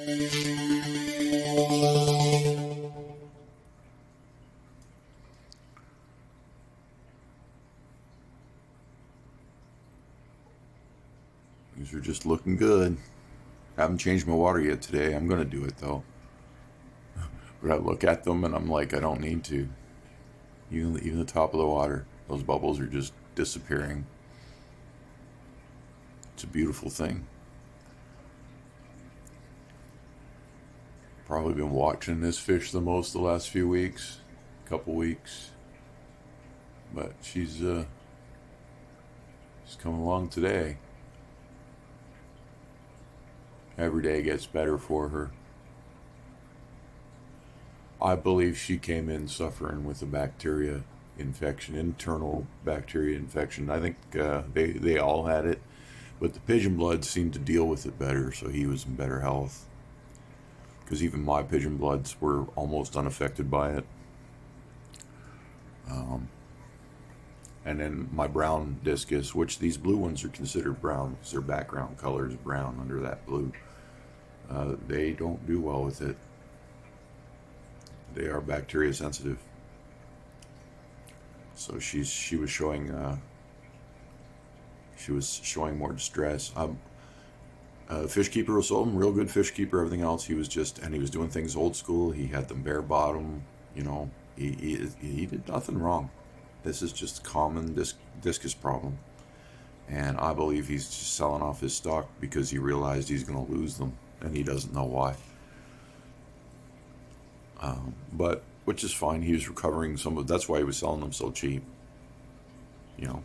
These are just looking good. Haven't changed my water yet today. I'm gonna do it though. But I look at them and I'm like, I don't need to. Even the top of the water, those bubbles are just disappearing. It's a beautiful thing. Probably been watching this fish the most the last few weeks, couple weeks. But she's coming along today. Every day gets better for her. I believe she came in suffering with a bacteria infection, internal bacteria infection. I think they all had it, but the pigeon blood seemed to deal with it better, so he was in better health. Because even my pigeon bloods were almost unaffected by it. And then my brown discus, which these blue ones are considered brown because their background color is brown under that blue. They don't do well with it. They are bacteria sensitive. So she was showing more distress. Fish keeper was sold him, real good fish keeper. Everything else, he was doing things old school. He had them bare bottom. You know, he did nothing wrong. This is just a common discus problem, and I believe he's just selling off his stock because he realized he's going to lose them, and he doesn't know why. But which is fine. He was recovering some of. That's why he was selling them so cheap. You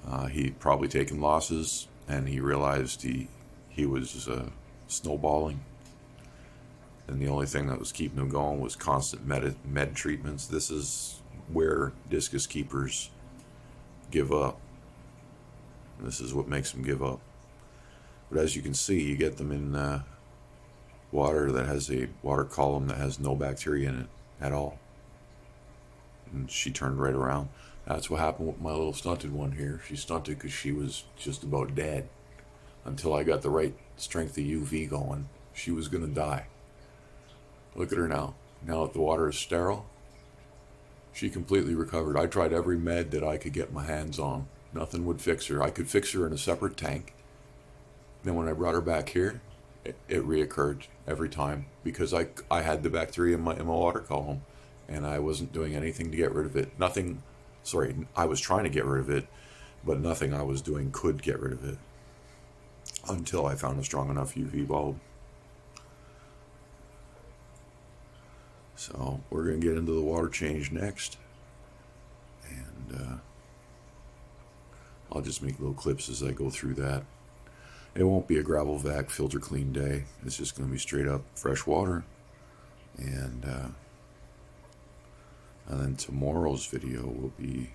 know, he'd probably taken losses, and he realized he was snowballing. And the only thing that was keeping him going was constant med treatments. This is where discus keepers give up. This is what makes them give up. But as you can see, you get them in water that has a water column that has no bacteria in it at all. And she turned right around. That's what happened with my little stunted one here. She stunted because she was just about dead. Until I got the right strength of UV going, she was going to die. Look at her now. Now that the water is sterile, she completely recovered. I tried every med that I could get my hands on. Nothing would fix her. I could fix her in a separate tank. Then when I brought her back here, it reoccurred every time because I had the bacteria in my water column, and I wasn't doing anything to get rid of it. Nothing, sorry, I was trying to get rid of it, but nothing I was doing could get rid of it until I found a strong enough UV bulb. So we're going to get into the water change next, and I'll just make little clips as I go through that. It won't be a gravel vac filter clean day. It's just going to be straight up fresh water, and then tomorrow's video will be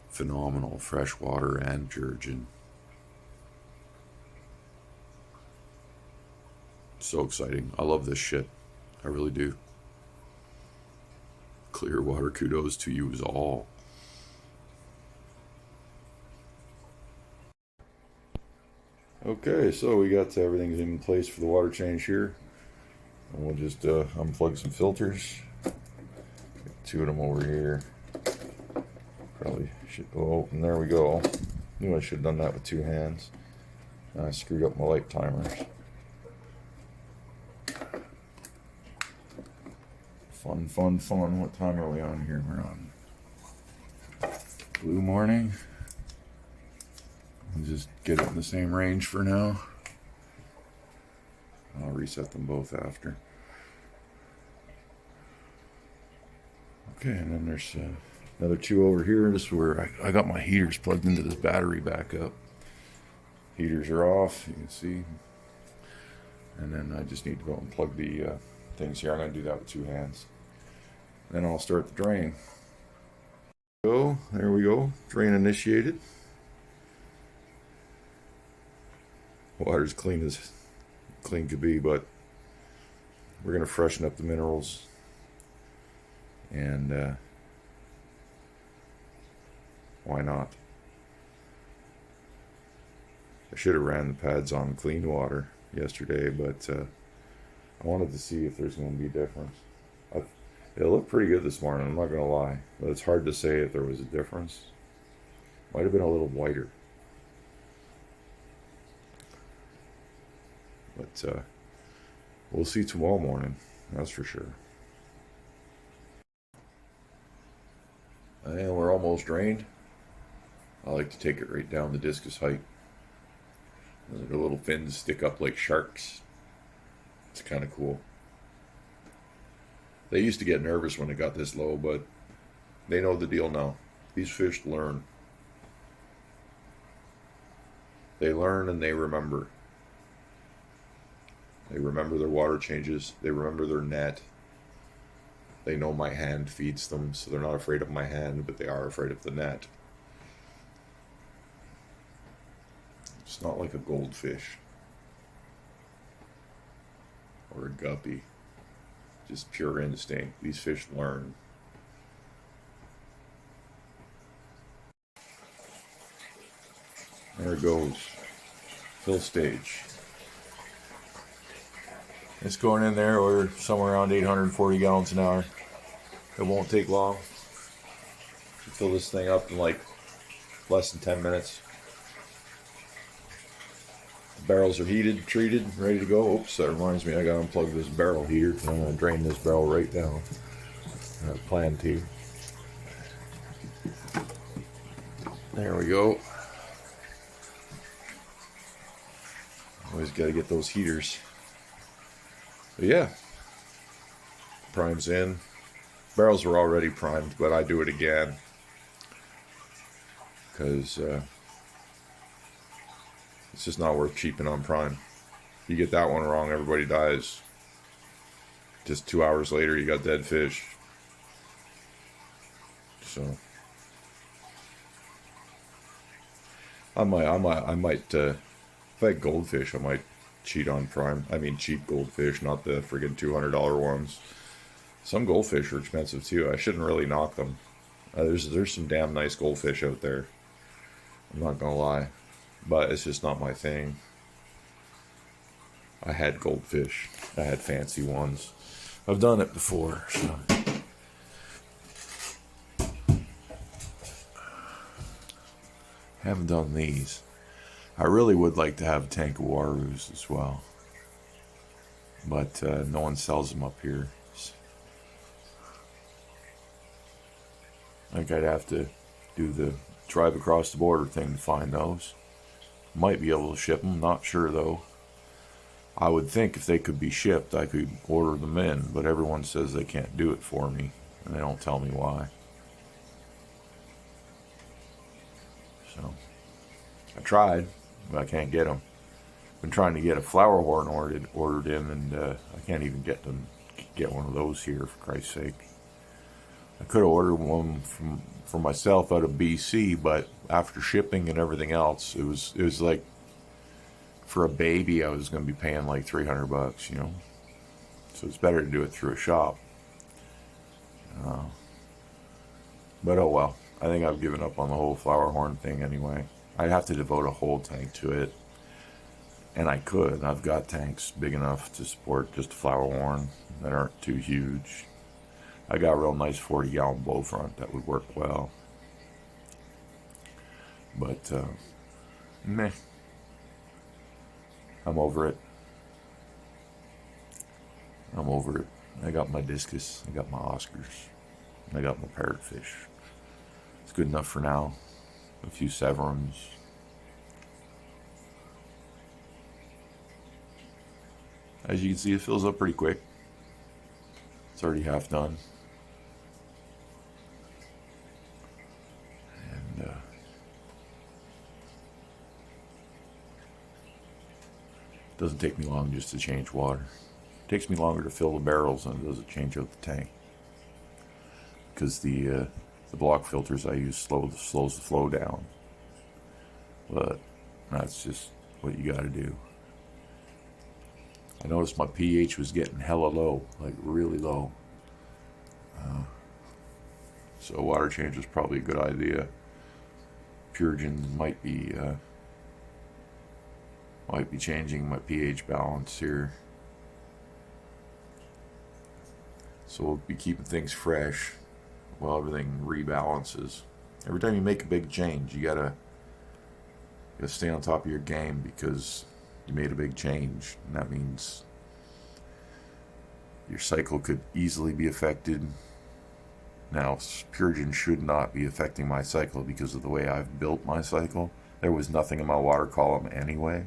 phenomenal, fresh water and Purigen. So exciting. I love this shit. I really do. Clearwater, kudos to you all. Okay, so we got everything in place for the water change here. And we'll just unplug some filters. Get two of them over here. Probably should, oh, and there we go. Knew I should have done that with two hands. I screwed up my light timers. Fun. What time are we on here? We're on blue morning. I'll just get it in the same range for now. I'll reset them both after. Okay, and then there's another two over here. This is where I got my heaters plugged into this battery backup. Heaters are off, you can see. And then I just need to go and plug the things here. I'm going to do that with two hands. Then I'll start the drain. Go, there we go. Drain initiated. Water's clean as clean could be, but we're going to freshen up the minerals. And why not? I should have ran the pads on clean water. yesterday, but I wanted to see if there's going to be a difference. It looked pretty good this morning, I'm not going to lie, but it's hard to say if there was a difference. Might have been a little whiter. But we'll see tomorrow morning, that's for sure. And we're almost drained. I like to take it right down the discus height. The little fins stick up like sharks. It's kind of cool. They used to get nervous when it got this low, but they know the deal now. These fish learn. They learn and they remember. They remember their water changes. They remember their net. They know my hand feeds them, so they're not afraid of my hand, but they are afraid of the net. It's not like a goldfish or a guppy. Just pure instinct. These fish learn. There it goes. Fill stage. It's going in there. We're somewhere around 840 gallons an hour. It won't take long to fill this thing up in like less than 10 minutes. The barrels are heated, treated, ready to go. Oops, that reminds me, I gotta unplug this barrel heater. I'm gonna drain this barrel right down. I plan to. There we go. Always gotta get those heaters. But yeah, prime's in. Barrels were already primed, but I do it again because it's just not worth cheaping on prime. You get that one wrong, everybody dies. Just 2 hours later, you got dead fish. So I might. If I had goldfish, I might cheat on prime. I mean, cheap goldfish, not the friggin' $200 ones. Some goldfish are expensive too. I shouldn't really knock them. There's some damn nice goldfish out there. I'm not gonna lie, but it's just not my thing. I had goldfish. I had fancy ones. I've done it before. So. Haven't done these. I really would like to have a tank of Warus as well, but no one sells them up here. I think I'd have to do the drive across the border thing to find those. Might be able to ship them, not sure though. I would think if they could be shipped, I could order them in, but everyone says they can't do it for me, and they don't tell me why. So, I tried, but I can't get them. Been trying to get a flower horn ordered in, and I can't even get one of those here, for Christ's sake. I could have ordered one for myself out of BC, but after shipping and everything else, it was like for a baby I was going to be paying like $300, you know. So it's better to do it through a shop. But oh well. I think I've given up on the whole flower horn thing anyway. I'd have to devote a whole tank to it, and I could. I've got tanks big enough to support just a flower horn that aren't too huge. I got a real nice 40-gallon blow front that would work well. But, meh. I'm over it. I'm over it. I got my discus. I got my Oscars. I got my parrotfish. It's good enough for now. A few Severums. As you can see, it fills up pretty quick. It's already half done. And it doesn't take me long just to change water. It takes me longer to fill the barrels than it does to change out the tank. Because the block filters I use slows the flow down. But that's just what you gotta do. I noticed my pH was getting hella low, like really low. So water change is probably a good idea. Purigen might be Might be changing my pH balance here. So we'll be keeping things fresh while everything rebalances. Every time you make a big change, you gotta stay on top of your game because you made a big change, and that means your cycle could easily be affected. Now, Purigen should not be affecting my cycle because of the way I've built my cycle. There was nothing in my water column anyway,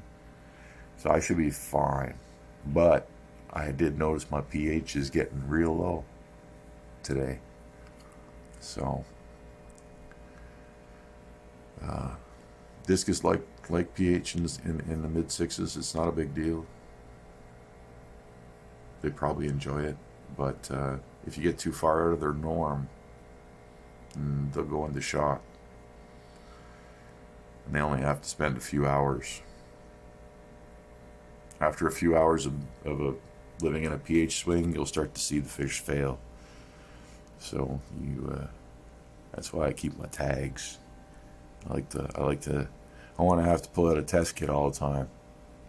so I should be fine. But I did notice my pH is getting real low today. So, Discus like pH in the mid sixes. It's not a big deal. They probably enjoy it, but if you get too far out of their norm, they'll go into shock. And they only have to spend a few hours. After a few hours of living in a pH swing, you'll start to see the fish fail. So that's why I keep my tags. I want to have to pull out a test kit all the time.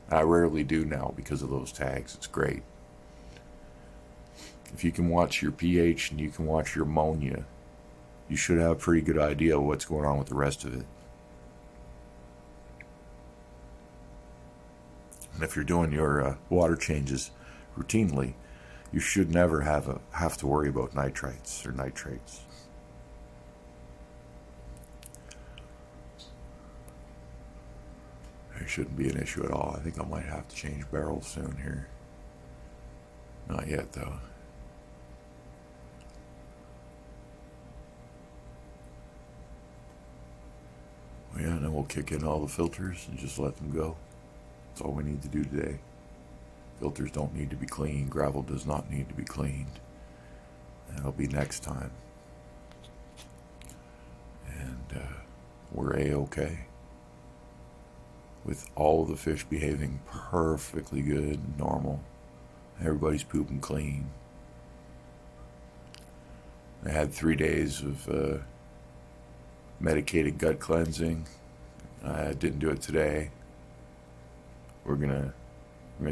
I rarely do now because of those tags. It's great. If you can watch your pH and you can watch your ammonia, you should have a pretty good idea of what's going on with the rest of it. And if you're doing your water changes routinely, you should never have to worry about nitrites or nitrates. There shouldn't be an issue at all. I think I might have to change barrels soon here. Not yet, though. Well, yeah, and then we'll kick in all the filters and just let them go. That's all we need to do today. Filters don't need to be cleaned. Gravel does not need to be cleaned. That'll be next time. And we're A-okay. With all the fish behaving perfectly good and normal. Everybody's pooping clean. I had 3 days of medicated gut cleansing. I didn't do it today. We're gonna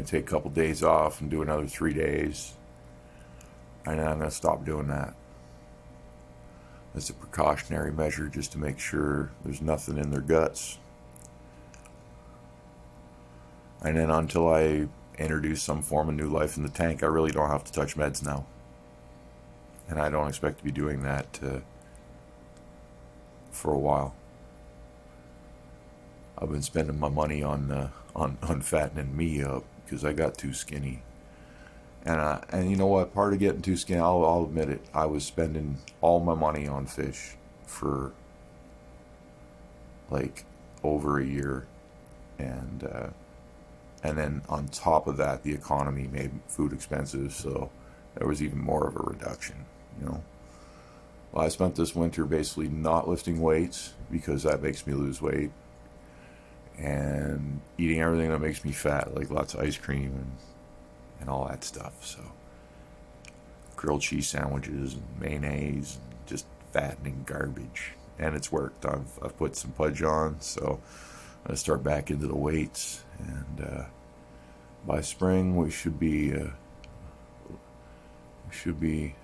take a couple days off and do another 3 days. And I'm gonna stop doing that. That's a precautionary measure just to make sure there's nothing in their guts. And then until I introduce some form of new life in the tank, I really don't have to touch meds now. And I don't expect to be doing that for a while. I've been spending my money on fattening me up because I got too skinny. And you know what? Part of getting too skinny, I'll admit it. I was spending all my money on fish for like over a year, and then on top of that, the economy made food expensive, so there was even more of a reduction. You know. Well, I spent this winter basically not lifting weights because that makes me lose weight, and eating everything that makes me fat, like lots of ice cream and all that stuff. So grilled cheese sandwiches and mayonnaise and just fattening garbage. And it's worked. I've put some pudge on, so I'm going to start back into the weights. And by spring, we should be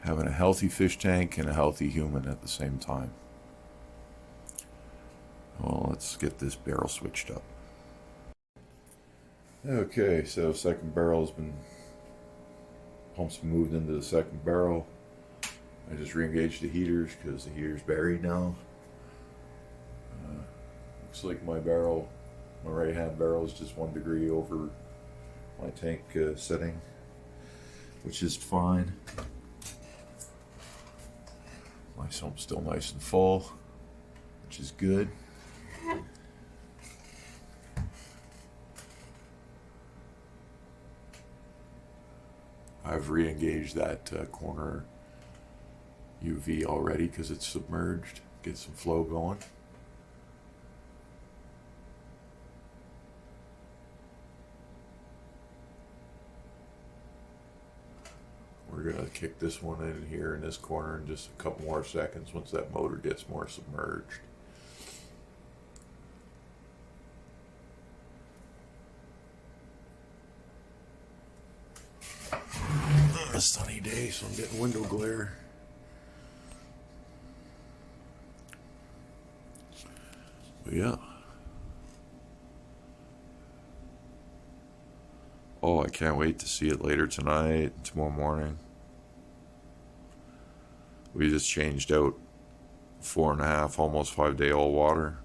having a healthy fish tank and a healthy human at the same time. Well, let's get this barrel switched up. Okay, so second barrel's been pumps moved into the second barrel. I just re-engaged the heaters because the heater's buried now. Looks like my right hand barrel is just 1 degree over my tank setting, which is fine. My sump's still nice and full, which is good. I've re-engaged that corner UV already because it's submerged. Get some flow going. We're going to kick this one in here in this corner in just a couple more seconds once that motor gets more submerged. a sunny day, so I'm getting window glare. But yeah. Oh, I can't wait to see it later tonight, tomorrow morning. We just changed out 4.5, almost 5 day old water.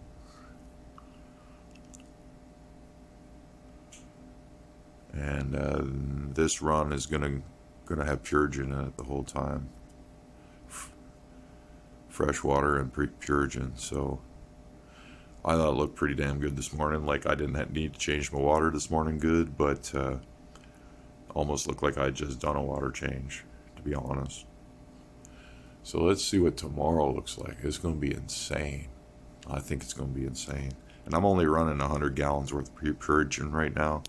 And this run is gonna have Purigen in it the whole time. Fresh water and Purigen. So I thought it looked pretty damn good this morning. Like, I didn't need to change my water this morning good, but almost looked like I'd just done a water change, to be honest. So let's see what tomorrow looks like. It's going to be insane. I think it's going to be insane. And I'm only running 100 gallons worth of Purigen right now,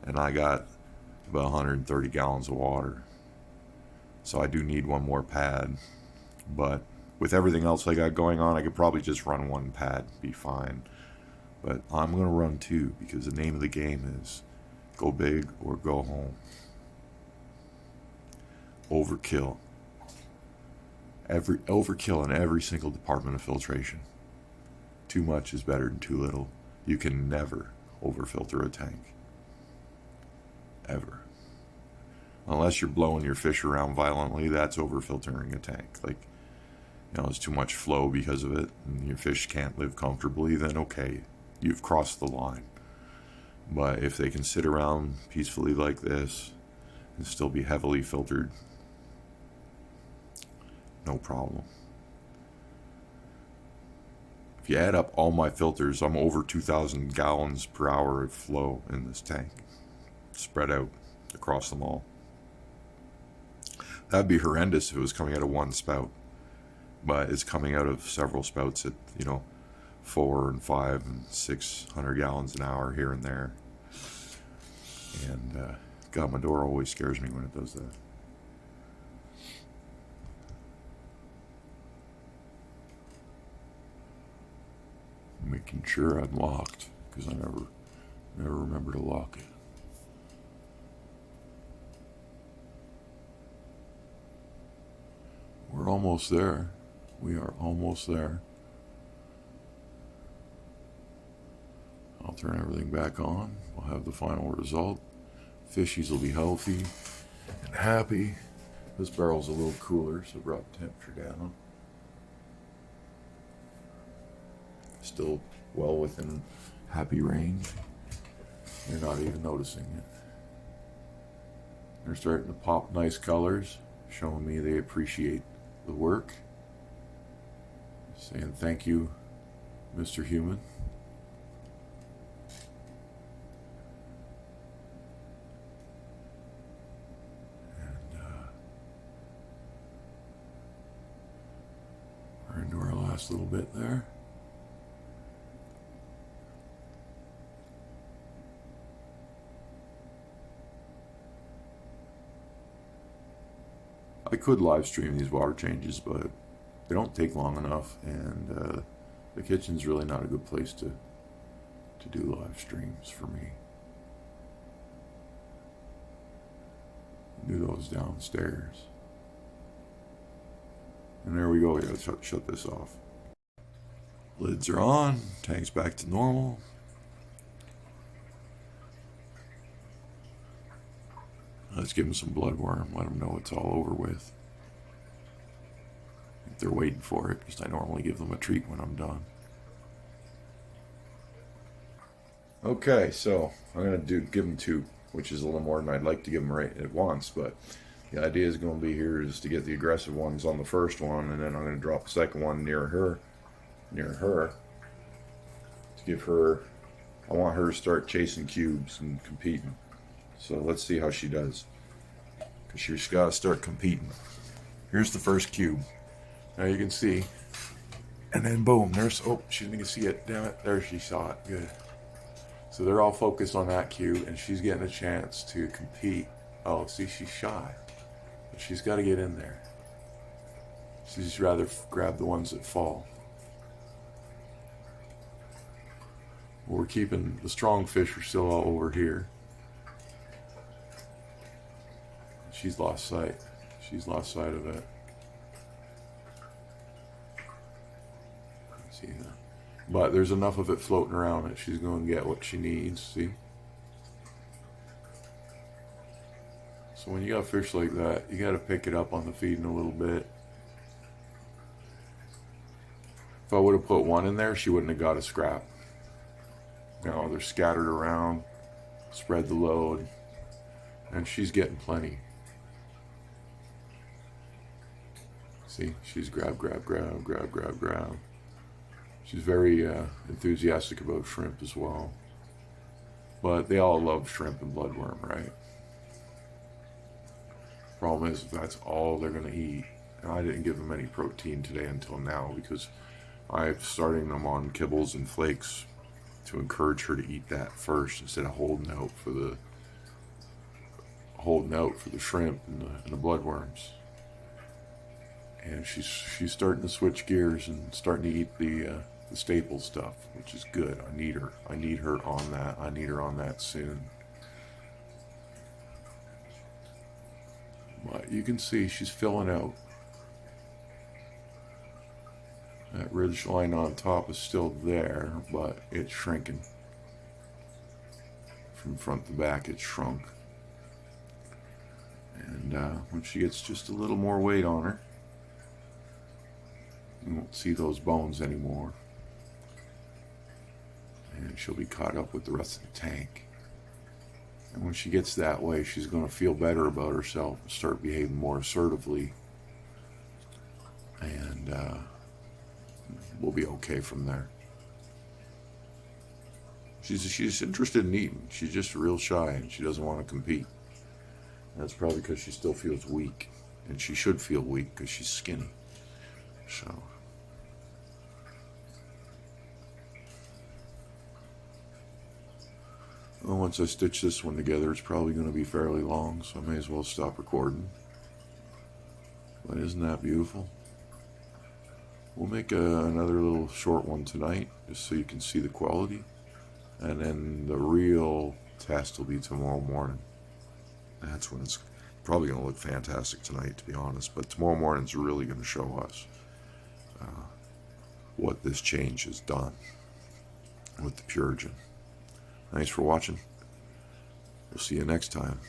and I got about 130 gallons of water. So I do need one more pad. But with everything else I got going on, I could probably just run one pad, be fine. But I'm going to run two, because the name of the game is go big or go home. Overkill. Overkill in every single department of filtration. Too much is better than too little. You can never overfilter a tank. Ever. Unless you're blowing your fish around violently, that's overfiltering a tank. Like, there's too much flow because of it, and your fish can't live comfortably, then okay, you've crossed the line. But if they can sit around peacefully like this and still be heavily filtered, no problem. If you add up all my filters, I'm over 2,000 gallons per hour of flow in this tank, spread out across them all. That'd be horrendous if it was coming out of one spout, but it's coming out of several spouts at 4 and 5 and 600 gallons an hour here and there. And God, my door always scares me when it does that. Making sure I'm locked, because I never remember to lock it. We're almost there. We are almost there. I'll turn everything back on. We'll have the final result. Fishies will be healthy and happy. This barrel's a little cooler, so brought the temperature down. Still well within happy range. They're not even noticing it. They're starting to pop nice colors, showing me they appreciate the work. Saying thank you, Mr. Human. And we're into our last little bit there. I could live stream these water changes, but they don't take long enough, and the kitchen's really not a good place to do live streams for me. Do those downstairs. And there we go. Yeah, shut this off. Lids are on. Tank's back to normal. Let's give them some bloodworm. Let them know it's all over with. If they're waiting for it, because I normally give them a treat when I'm done. Okay, so I'm gonna give them two, which is a little more than I'd like to give them right at once. But the idea is going to be here is to get the aggressive ones on the first one, and then I'm going to drop the second one near her, to give her. I want her to start chasing cubes and competing. So let's see how she does, because she's got to start competing. Here's the first cube. Now you can see, and then boom, there's, she didn't even see it, damn it, there she saw it, good. So they're all focused on that cube, and she's getting a chance to compete. Oh, see, she's shy, but she's got to get in there. She's rather grab the ones that fall. We're keeping, the strong fish are still all over here. She's lost sight. She's lost sight of it. See that? But there's enough of it floating around that she's going to get what she needs. See? So when you got fish like that, you got to pick it up on the feeding a little bit. If I would have put one in there, she wouldn't have got a scrap. No, they're scattered around. Spread the load. And she's getting plenty. See, she's grab, grab, grab, grab, grab, grab. She's very enthusiastic about shrimp as well. But they all love shrimp and bloodworm, right? Problem is, if that's all they're going to eat, and I didn't give them any protein today until now because I'm starting them on kibbles and flakes to encourage her to eat that first instead of holding out for the shrimp and the bloodworms. And she's starting to switch gears and starting to eat the staple stuff, which is good. I need her on that. I need her on that soon. But you can see she's filling out. That ridge line on top is still there, but it's shrinking. From front to back, it's shrunk. And when she gets just a little more weight on her, you won't see those bones anymore. And she'll be caught up with the rest of the tank. And when she gets that way, she's going to feel better about herself and start behaving more assertively. And we'll be okay from there. She's interested in eating. She's just real shy and she doesn't want to compete. That's probably because she still feels weak. And she should feel weak because she's skinny. So... well, once I stitch this one together, it's probably going to be fairly long, so I may as well stop recording. But isn't that beautiful? We'll make another little short one tonight, just so you can see the quality. And then the real test will be tomorrow morning. That's when it's probably going to look fantastic tonight, to be honest. But tomorrow morning's really going to show us what this change has done with the Purigen. Thanks for watching. We'll see you next time.